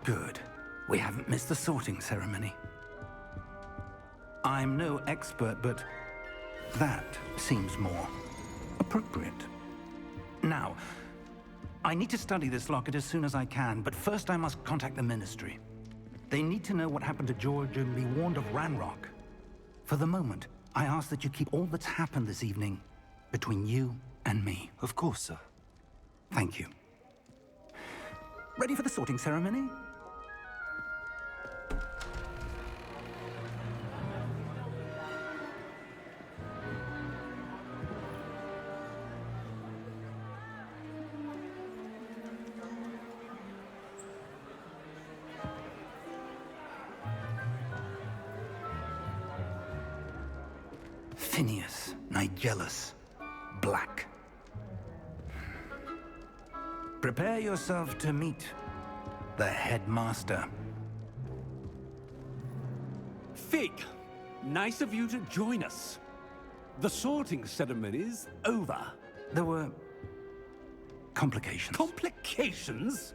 Good. We haven't missed the sorting ceremony. I'm no expert, but that seems more appropriate. Now, I need to study this locket as soon as I can, but first I must contact the Ministry. They need to know what happened to George and be warned of Ranrock. For the moment, I ask that you keep all that's happened this evening between you and me. Of course, sir. Thank you. Ready for the sorting ceremony? Phineas, Nigellus, Black. Prepare yourself to meet the headmaster. Fig, nice of you to join us. The sorting ceremony's over. There were complications. Complications?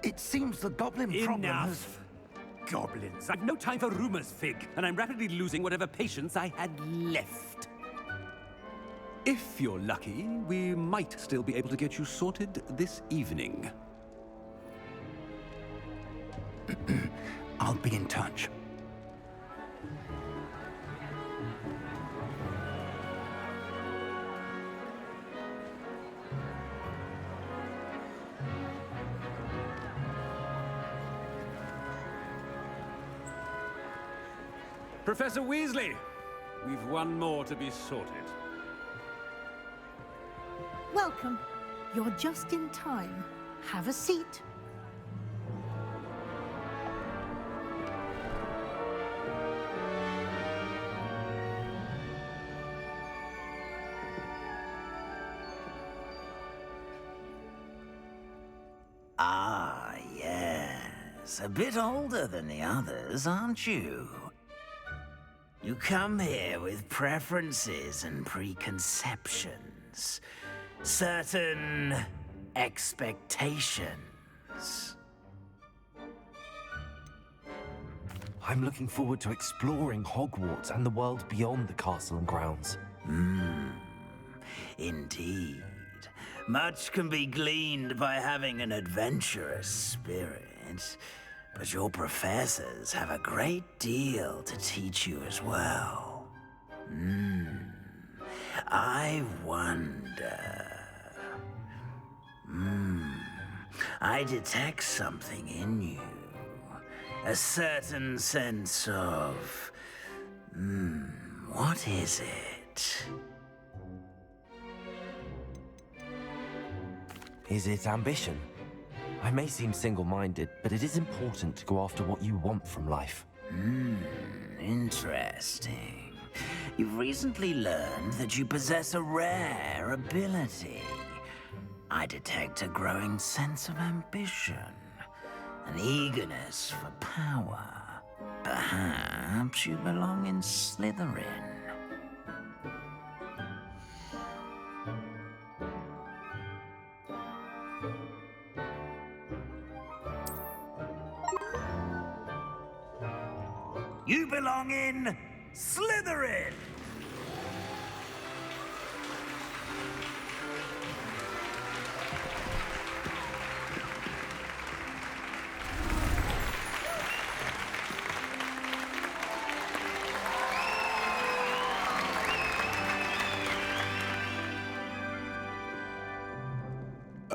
It seems the goblin problem has... Enough! Goblins. I've no time for rumors, Fig, and I'm rapidly losing whatever patience I had left. If you're lucky, we might still be able to get you sorted this evening. I'll be in touch. Professor Weasley, we've one more to be sorted. Welcome. You're just in time. Have a seat. Ah, yes. A bit older than the others, aren't you? You come here with preferences and preconceptions. Certain expectations. I'm looking forward to exploring Hogwarts and the world beyond the castle and grounds. Indeed. Much can be gleaned by having an adventurous spirit, but your professors have a great deal to teach you as well. I wonder... I detect something in you. A certain sense of... what is it? Is it ambition? I may seem single-minded, but it is important to go after what you want from life. Interesting. You've recently learned that you possess a rare ability. I detect a growing sense of ambition, an eagerness for power. Perhaps you belong in Slytherin. You belong in Slytherin!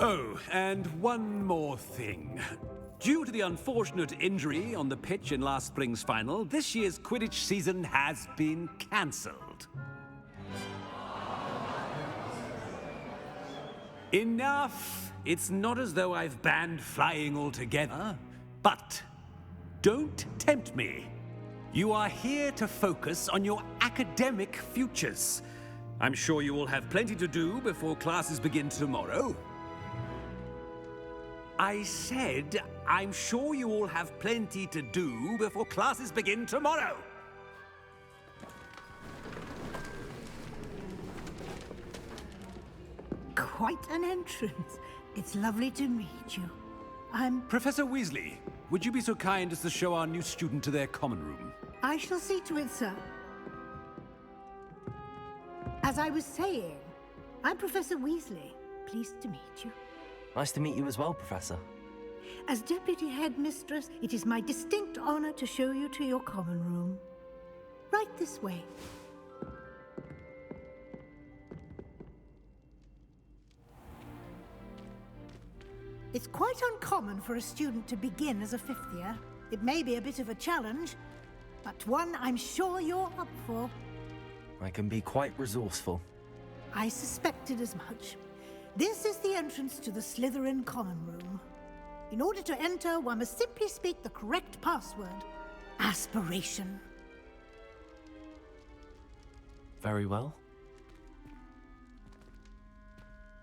Oh, and one more thing. Due to the unfortunate injury on the pitch in last spring's final, this year's Quidditch season has been cancelled. Enough! It's not as though I've banned flying altogether, but don't tempt me. You are here to focus on your academic futures. I'm sure you will have plenty to do before classes begin tomorrow. I said, I'm sure you all have plenty to do before classes begin tomorrow. Quite an entrance. It's lovely to meet you. I'm... Professor Weasley, would you be so kind as to show our new student to their common room? I shall see to it, sir. As I was saying, I'm Professor Weasley. Pleased to meet you. Nice to meet you as well, Professor. As Deputy Headmistress, it is my distinct honor to show you to your common room. Right this way. It's quite uncommon for a student to begin as a fifth year. It may be a bit of a challenge, but one I'm sure you're up for. I can be quite resourceful. I suspected as much. This is the entrance to the Slytherin common room. In order to enter, one must simply speak the correct password. Aspiration. Very well.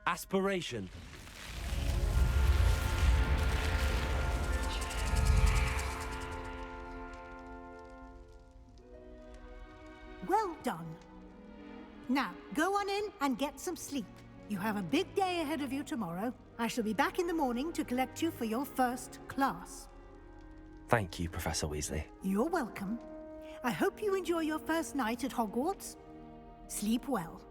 Aspiration. Well done. Now, go on in and get some sleep. You have a big day ahead of you tomorrow. I shall be back in the morning to collect you for your first class. Thank you, Professor Weasley. You're welcome. I hope you enjoy your first night at Hogwarts. Sleep well.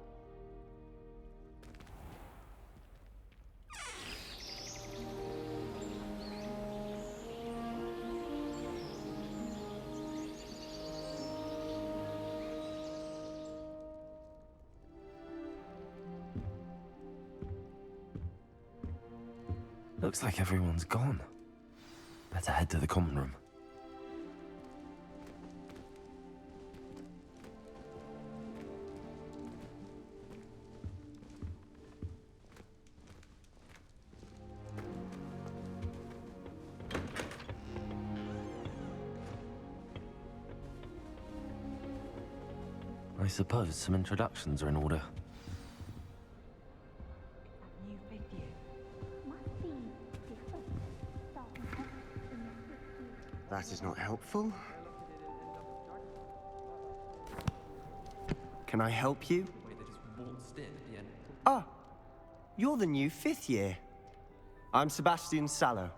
Looks like everyone's gone. Better head to the common room. I suppose some introductions are in order. That is not helpful. Can I help you? Ah, you're the new fifth year. I'm Sebastian Sallow.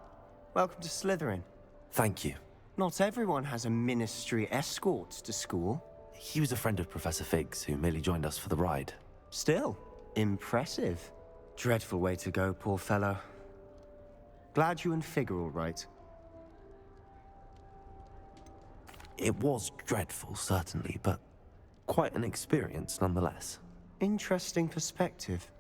Welcome to Slytherin. Thank you. Not everyone has a ministry escort to school. He was a friend of Professor Fig's, who merely joined us for the ride. Still, impressive. Dreadful way to go, poor fellow. Glad you and Fig are all right. It was dreadful, certainly, but quite an experience nonetheless. Interesting perspective.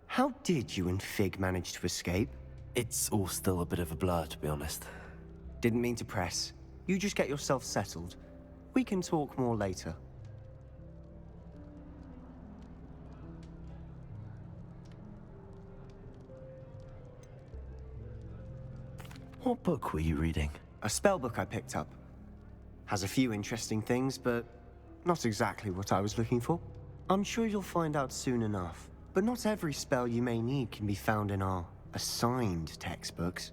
How did you and Fig manage to escape? It's all still a bit of a blur, to be honest. Didn't mean to press. You just get yourself settled. We can talk more later. What book were you reading? A spell book I picked up. Has a few interesting things, but not exactly what I was looking for. I'm sure you'll find out soon enough. But not every spell you may need can be found in our assigned textbooks.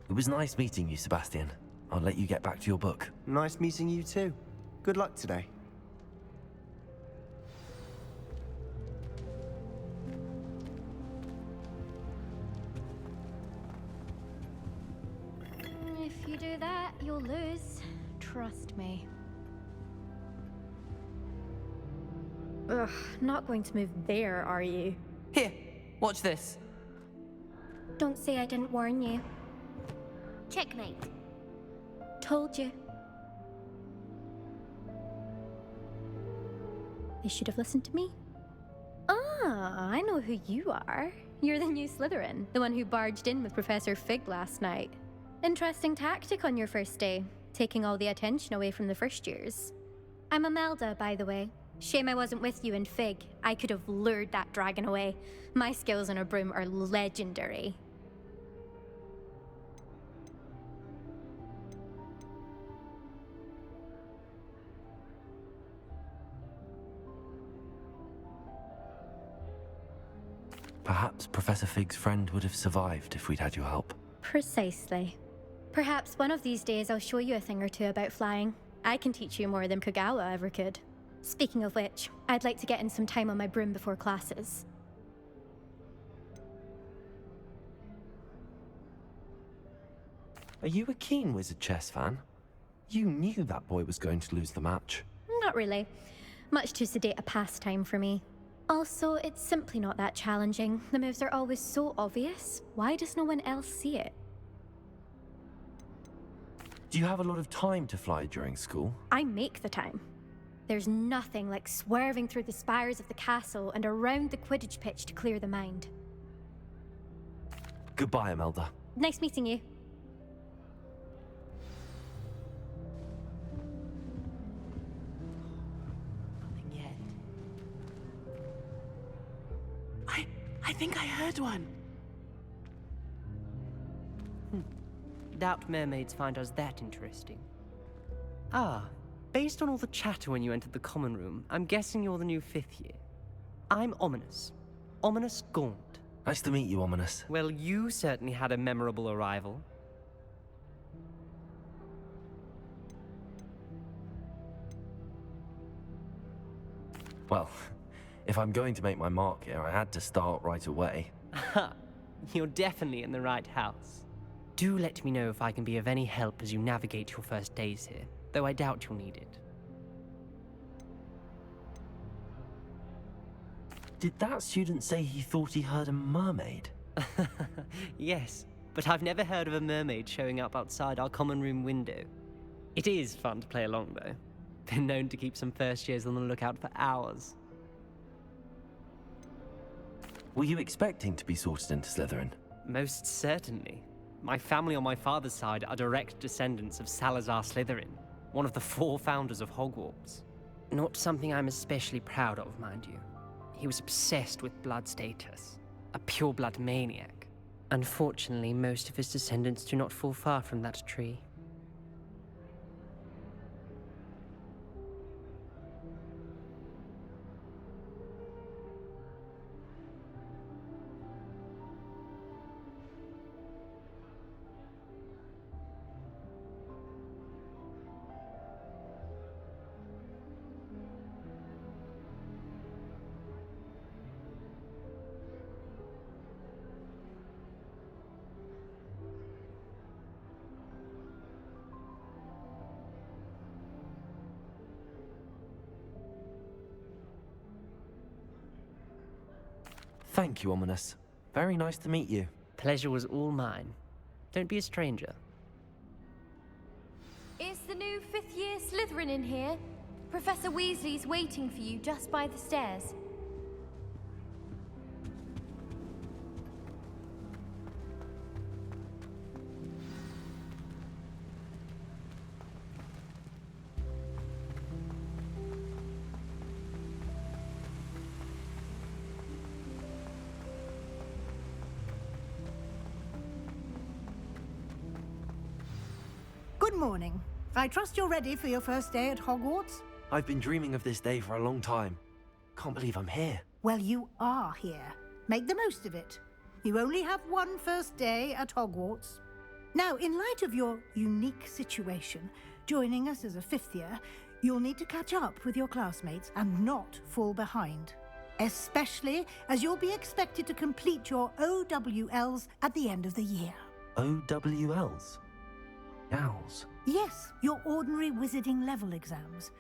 It was nice meeting you, Sebastian. I'll let you get back to your book. Nice meeting you too. Good luck today. If you do that, you'll lose. Trust me. Ugh, not going to move there, are you? Here, watch this. Don't say I didn't warn you. Checkmate. Told you. They should have listened to me. Ah, I know who you are. You're the new Slytherin, the one who barged in with Professor Fig last night. Interesting tactic on your first day, taking all the attention away from the first years. I'm Imelda, by the way. Shame I wasn't with you in Fig. I could have lured that dragon away. My skills on a broom are legendary. Perhaps Professor Fig's friend would have survived if we'd had your help. Precisely. Perhaps one of these days I'll show you a thing or two about flying. I can teach you more than Kogawa ever could. Speaking of which, I'd like to get in some time on my broom before classes. Are you a keen Wizard Chess fan? You knew that boy was going to lose the match. Not really. Much too sedate a pastime for me. Also, it's simply not that challenging. The moves are always so obvious. Why does no one else see it? Do you have a lot of time to fly during school? I make the time. There's nothing like swerving through the spires of the castle and around the Quidditch pitch to clear the mind. Goodbye, Imelda. Nice meeting you. Nothing yet. I think I heard one. Doubt mermaids find us that interesting. Ah, based on all the chatter when you entered the common room, I'm guessing you're the new 5th year. I'm Ominous. Ominous Gaunt. Nice to meet you, Ominous. Well, you certainly had a memorable arrival. Well, if I'm going to make my mark here, I had to start right away. Ha! You're definitely in the right house. Do let me know if I can be of any help as you navigate your first days here, though I doubt you'll need it. Did that student say he thought he heard a mermaid? Yes, but I've never heard of a mermaid showing up outside our common room window. It is fun to play along, though. Been known to keep some first years on the lookout for hours. Were you expecting to be sorted into Slytherin? Most certainly. My family on my father's side are direct descendants of Salazar Slytherin, one of the 4 founders of Hogwarts. Not something I'm especially proud of, mind you. He was obsessed with blood status, a pure-blood maniac. Unfortunately, most of his descendants do not fall far from that tree. Thank you, Ominous. Very nice to meet you. Pleasure was all mine. Don't be a stranger. Is the new 5th year Slytherin in here? Professor Weasley's waiting for you just by the stairs. Good morning. I trust you're ready for your first day at Hogwarts? I've been dreaming of this day for a long time. Can't believe I'm here. Well, you are here. Make the most of it. You only have one first day at Hogwarts. Now, in light of your unique situation, joining us as a 5th year, you'll need to catch up with your classmates and not fall behind. Especially as you'll be expected to complete your OWLs at the end of the year. OWLs? Owls? Yes, your ordinary wizarding level exams.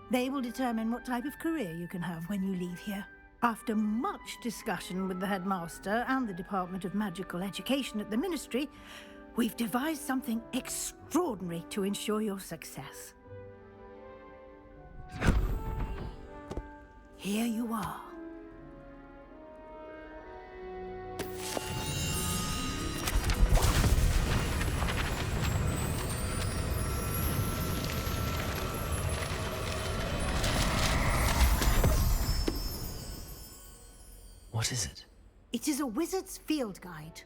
They will determine what type of career you can have when you leave here. After much discussion with the headmaster and the Department of Magical Education at the Ministry, we've devised something extraordinary to ensure your success. Here you are. What is it? It is a wizard's field guide.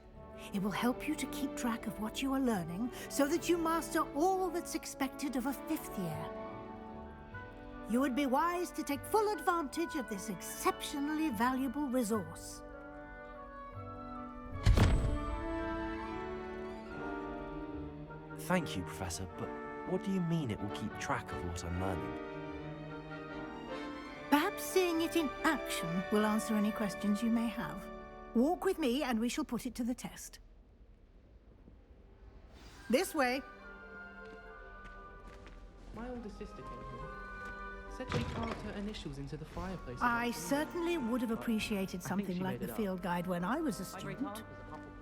It will help you to keep track of what you are learning so that you master all that's expected of a 5th year. You would be wise to take full advantage of this exceptionally valuable resource. Thank you, Professor, but what do you mean it will keep track of what I'm learning? Perhaps seeing it in action will answer any questions you may have. Walk with me and we shall put it to the test. This way. My older sister came here. Said she carved her initials into the fireplace. I certainly would have appreciated something like the field guide when I was a student.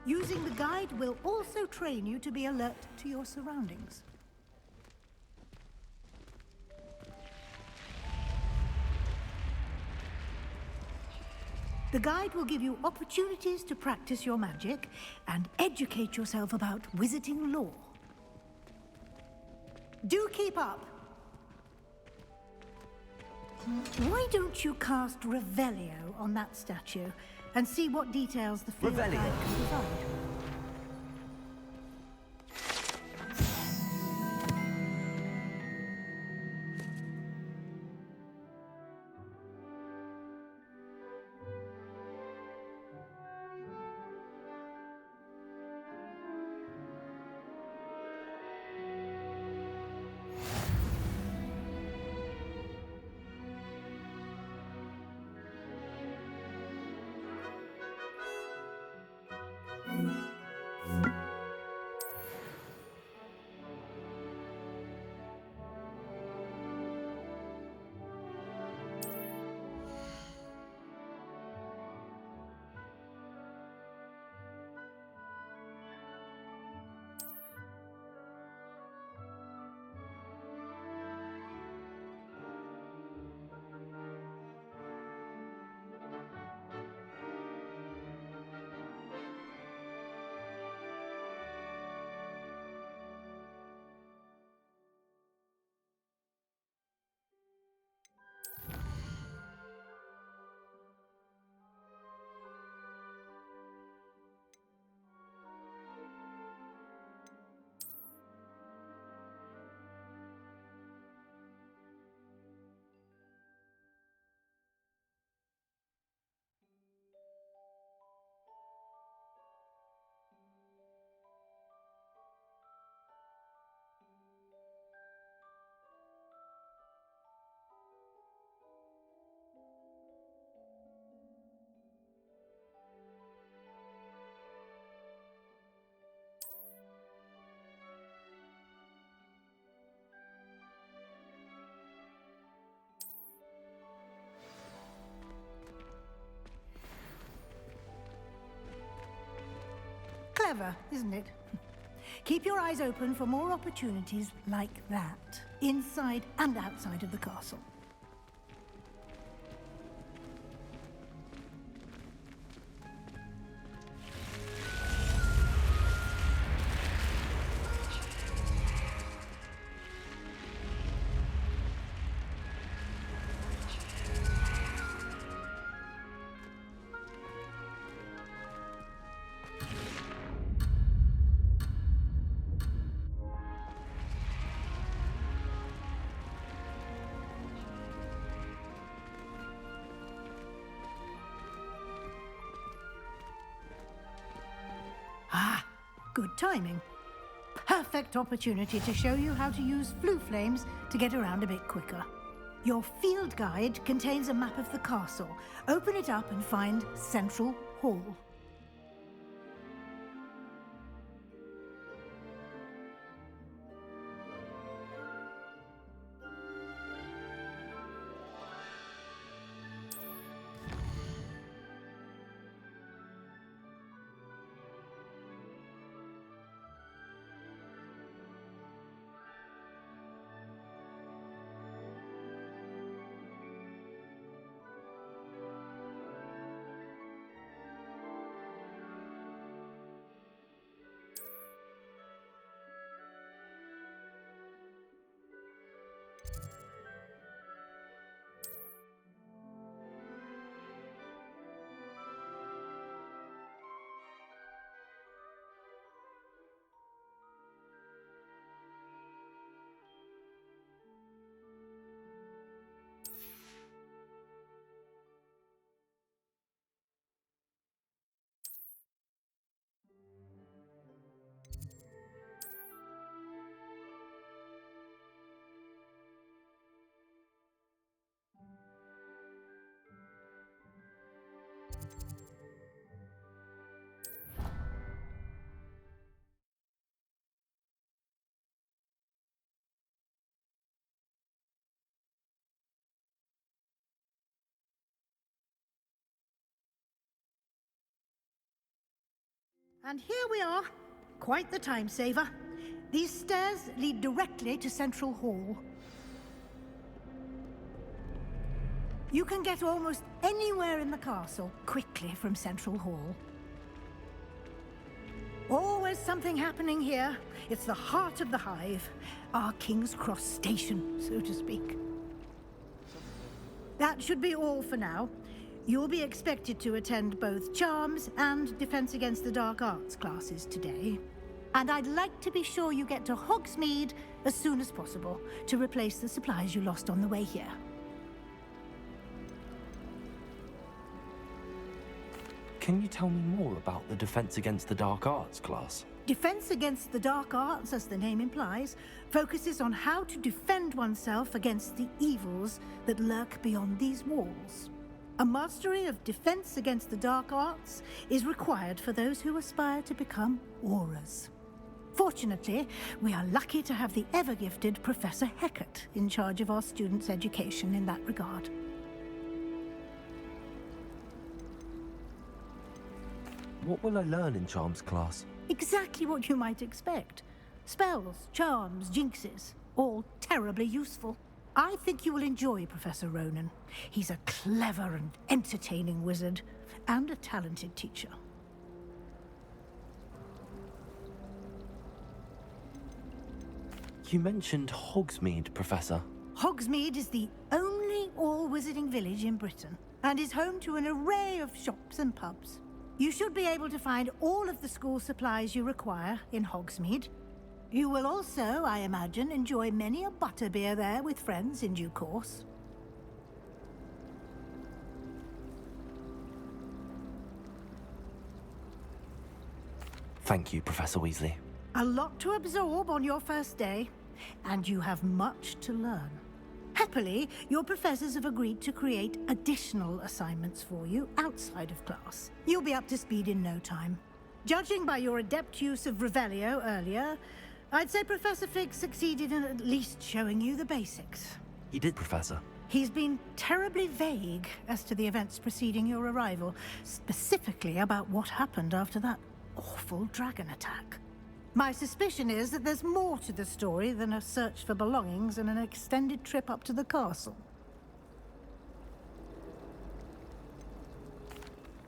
Using the guide will also train you to be alert to your surroundings. The guide will give you opportunities to practice your magic and educate yourself about wizarding lore. Do keep up! Why don't you cast Revelio on that statue and see what details the field guide can provide? Clever, isn't it? Keep your eyes open for more opportunities like that, inside and outside of the castle. Good timing. Perfect opportunity to show you how to use flue flames to get around a bit quicker. Your field guide contains a map of the castle. Open it up and find Central Hall. And here we are. Quite the time saver. These stairs lead directly to Central Hall. You can get almost anywhere in the castle quickly from Central Hall. Always something happening here. It's the heart of the hive, our King's Cross station, so to speak. That should be all for now. You'll be expected to attend both Charms and Defense Against the Dark Arts classes today. And I'd like to be sure you get to Hogsmeade as soon as possible to replace the supplies you lost on the way here. Can you tell me more about the Defense Against the Dark Arts class? Defense Against the Dark Arts, as the name implies, focuses on how to defend oneself against the evils that lurk beyond these walls. A mastery of Defense Against the Dark Arts is required for those who aspire to become Aurors. Fortunately, we are lucky to have the ever-gifted Professor Hecat in charge of our students' education in that regard. What will I learn in Charms class? Exactly what you might expect. Spells, charms, jinxes, all terribly useful. I think you will enjoy Professor Ronan. He's a clever and entertaining wizard, and a talented teacher. You mentioned Hogsmeade, Professor. Hogsmeade is the only all-wizarding village in Britain, and is home to an array of shops and pubs. You should be able to find all of the school supplies you require in Hogsmeade. You will also, I imagine, enjoy many a butterbeer there with friends in due course. Thank you, Professor Weasley. A lot to absorb on your first day, and you have much to learn. Happily, your professors have agreed to create additional assignments for you outside of class. You'll be up to speed in no time. Judging by your adept use of Revelio earlier, I'd say Professor Fig succeeded in at least showing you the basics. He did, Professor. He's been terribly vague as to the events preceding your arrival, specifically about what happened after that awful dragon attack. My suspicion is that there's more to the story than a search for belongings and an extended trip up to the castle.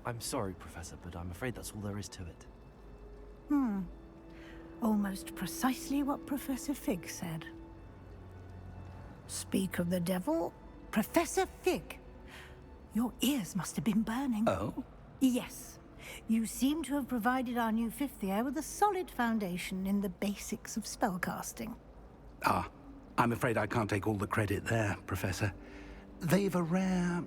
I'm sorry, Professor, but I'm afraid that's all there is to it. Almost precisely what Professor Fig said. Speak of the devil, Professor Fig. Your ears must have been burning. Oh? Yes. You seem to have provided our new fifth year with a solid foundation in the basics of spellcasting. I'm afraid I can't take all the credit there, Professor. They've a rare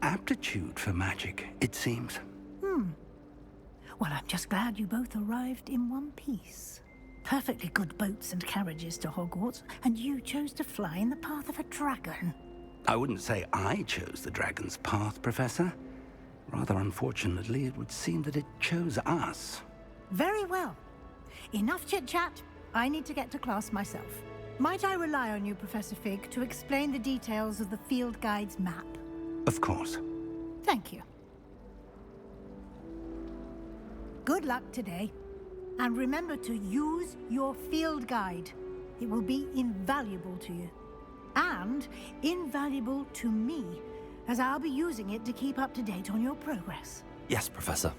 aptitude for magic, it seems. Well, I'm just glad you both arrived in one piece. Perfectly good boats and carriages to Hogwarts, and you chose to fly in the path of a dragon. I wouldn't say I chose the dragon's path, Professor. Rather unfortunately, it would seem that it chose us. Very well. Enough chit-chat. I need to get to class myself. Might I rely on you, Professor Fig, to explain the details of the field guide's map? Of course. Thank you. Good luck today. And remember to use your field guide. It will be invaluable to you. And invaluable to me, as I'll be using it to keep up to date on your progress. Yes, Professor.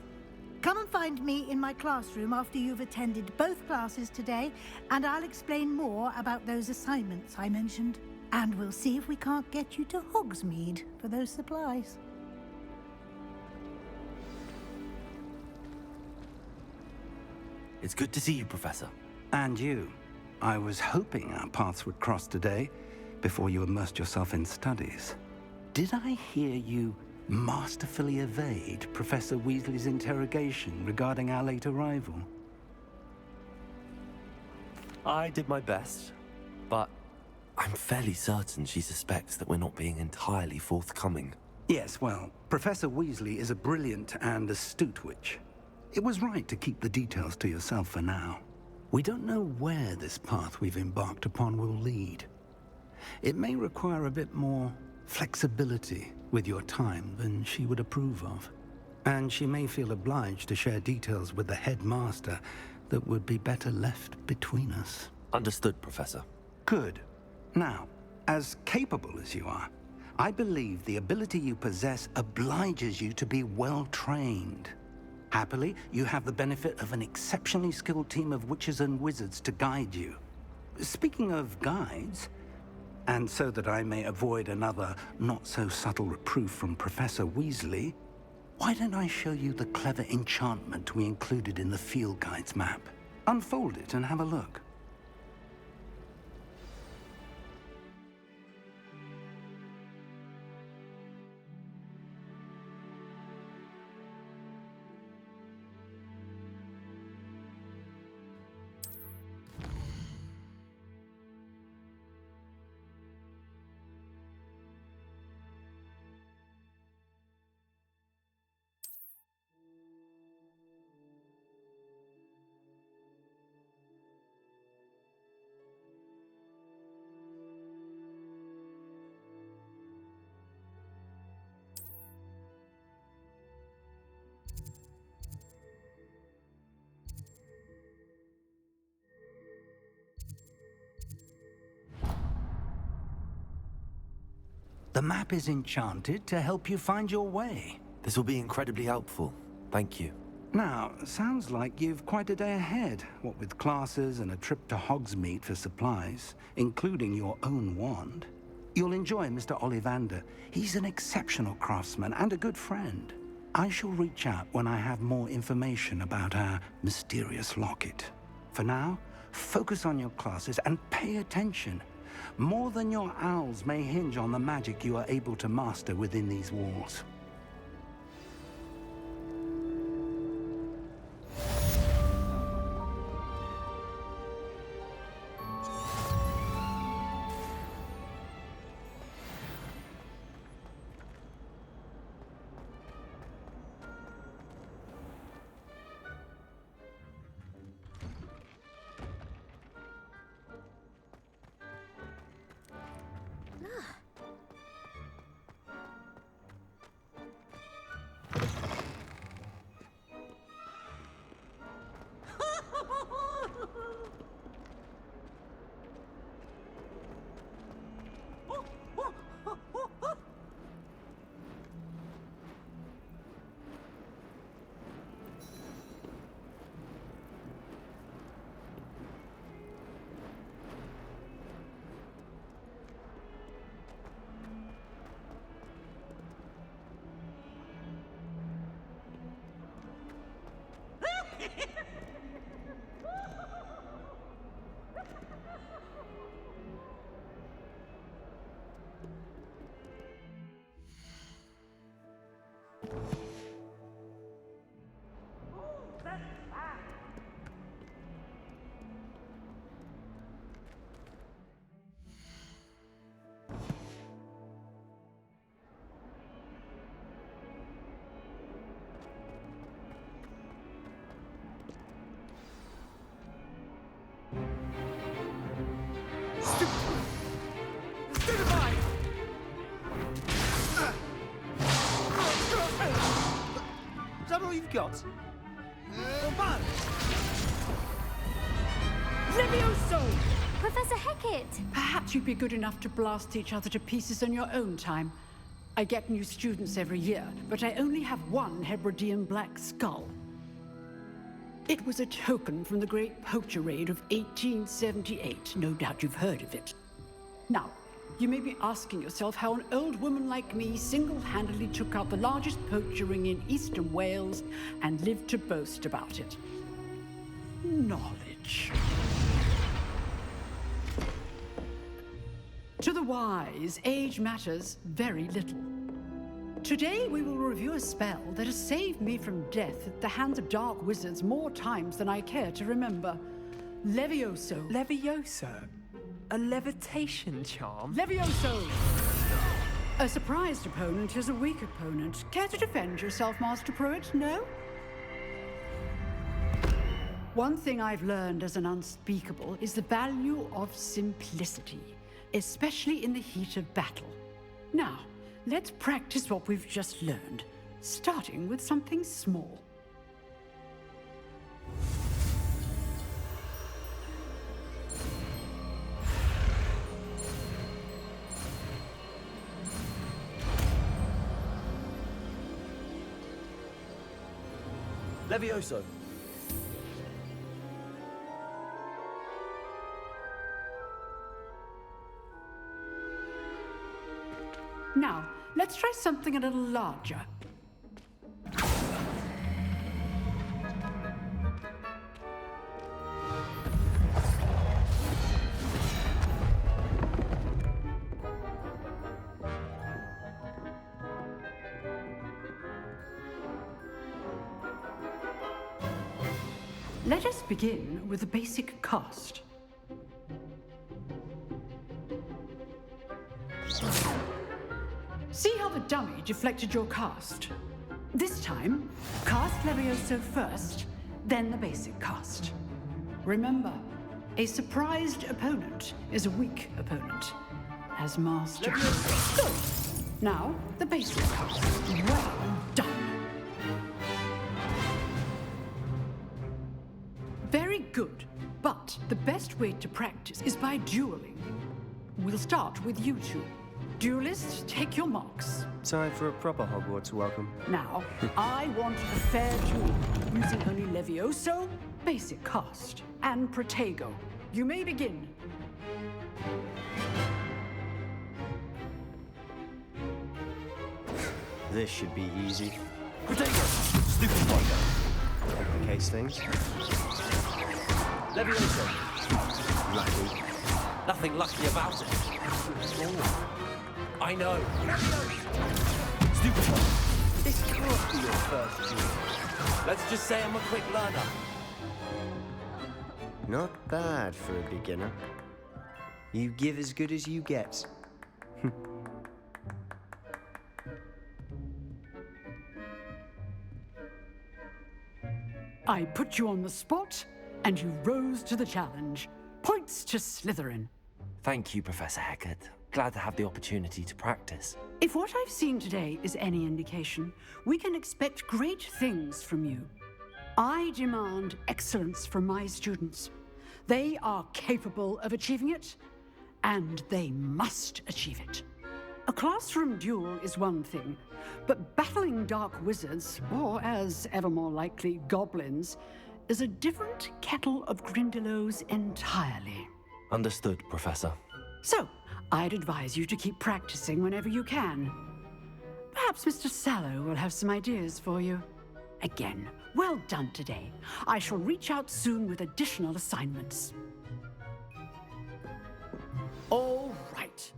Come and find me in my classroom after you've attended both classes today, and I'll explain more about those assignments I mentioned. And we'll see if we can't get you to Hogsmeade for those supplies. It's good to see you, Professor. And you. I was hoping our paths would cross today, before you immersed yourself in studies. Did I hear you masterfully evade Professor Weasley's interrogation regarding our late arrival? I did my best, but I'm fairly certain she suspects that we're not being entirely forthcoming. Yes, well, Professor Weasley is a brilliant and astute witch. It was right to keep the details to yourself for now. We don't know where this path we've embarked upon will lead. It may require a bit more flexibility with your time than she would approve of. And she may feel obliged to share details with the headmaster that would be better left between us. Understood, Professor. Good. Now, as capable as you are, I believe the ability you possess obliges you to be well trained. Happily, you have the benefit of an exceptionally skilled team of witches and wizards to guide you. Speaking of guides, and so that I may avoid another not-so-subtle reproof from Professor Weasley, why don't I show you the clever enchantment we included in the field guide's map? Unfold it and have a look. The map is enchanted to help you find your way. This will be incredibly helpful. Thank you. Now, sounds like you've quite a day ahead, what with classes and a trip to Hogsmeade for supplies, including your own wand. You'll enjoy Mr. Ollivander. He's an exceptional craftsman and a good friend. I shall reach out when I have more information about our mysterious locket. For now, focus on your classes and pay attention. More than your owls may hinge on the magic you are able to master within these walls. Is that all you've got? Levioso! Professor Hecat! Perhaps you'd be good enough to blast each other to pieces on your own time. I get new students every year, but I only have one Hebridean black skull. It was a token from the Great Poacher Raid of 1878. No doubt you've heard of it. Now, you may be asking yourself how an old woman like me single-handedly took out the largest poacher ring in eastern Wales and lived to boast about it. Knowledge. To the wise, age matters very little. Today, we will review a spell that has saved me from death at the hands of dark wizards more times than I care to remember. Levioso. Levioso? A levitation charm? Levioso! A surprised opponent is a weak opponent. Care to defend yourself, Master Pruitt? No? One thing I've learned as an unspeakable is the value of simplicity, especially in the heat of battle. Now, let's practice what we've just learned. starting with something small. Levioso. Now, let's try something a little larger. Let us begin with the basic cast. See how the dummy deflected your cast? This time, cast Levioso first, then the basic cast. Remember, a surprised opponent is a weak opponent. As master. Good. Now, the basic cast. Well done. Very good, but the best way to practice is by dueling. We'll start with you two. Duelists, take your marks. Time for a proper Hogwarts welcome. Now, I want a fair duel, using only Levioso, basic cast, and Protego. You may begin. This should be easy. Protego! Stupid Pogo! Complicate things. Levioso! Lucky. Nothing lucky about it. Oh. I know. Stupid Pogo! This can't be your first duel. Let's just say I'm a quick learner. Not bad for a beginner. You give as good as you get. I put you on the spot, and you rose to the challenge. Points to Slytherin. Thank you, Professor Hecat. Glad to have the opportunity to practice. If what I've seen today is any indication, we can expect great things from you. I demand excellence from my students. They are capable of achieving it, and they must achieve it. A classroom duel is one thing, but battling dark wizards, or as ever more likely, goblins, is a different kettle of Grindylows entirely. Understood, Professor. So, I'd advise you to keep practicing whenever you can. Perhaps Mr. Sallow will have some ideas for you. Again, well done today. I shall reach out soon with additional assignments. All right.